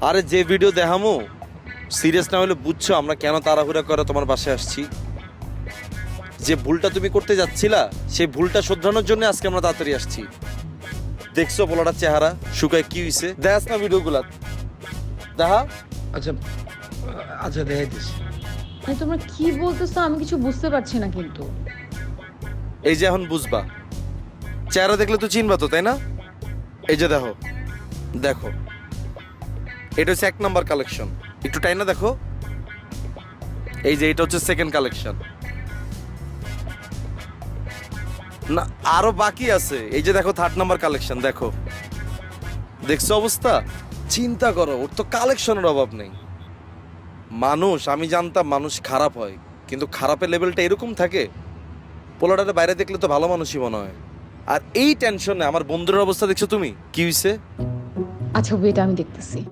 আরে যে ভিডিও দেখামো সিরিয়াস না হলে বুঝছো আমরা কেন তাড়াহুড়া করে তোমার বাসায় আসছি। যে ভুলটা তুমি করতে যাচ্ছিলা সেই ভুলটা শোধরানোর জন্য আজকে আমরা তাড়াতাড়ি আসছি। দেখছো পোলাটার চেহারা শুকায় কি হইছে? দেখাস না ভিডিওগুলা? দেখা। আচ্ছা আচ্ছা দেখাই দিস। মানে তোমরা কি বলতেছো আমি কিছু বুঝতে পারছি না কিন্তু। এই যে এখন বুঝবা, চেহারা দেখলে তো চিনবা তো, তাই না? এই যে দেখো, দেখো এটা হচ্ছে 1 নাম্বার কালেকশন, একটু টাইনা দেখো। এই যে এটা হচ্ছে সেকেন্ড কালেকশন। না আরো বাকি আছে, এই যে দেখো 3rd নাম্বার কালেকশন। দেখো, দেখছো অবস্থা? চিন্তা করো, ওর তো কালেকশনের অভাব নেই। মানুষ, আমি জানতাম মানুষ খারাপ হয়, কিন্তু খারাপের লেভেলটা এরকম থাকে? পোলাটারে বাইরে দেখলে তো ভালো মানুষই মনে হয়। আর এই টেনশনে আমার বন্ধুর অবস্থা দেখছো তুমি, কি হইছে? আচ্ছা ওয়েট, আমি দেখতেছি।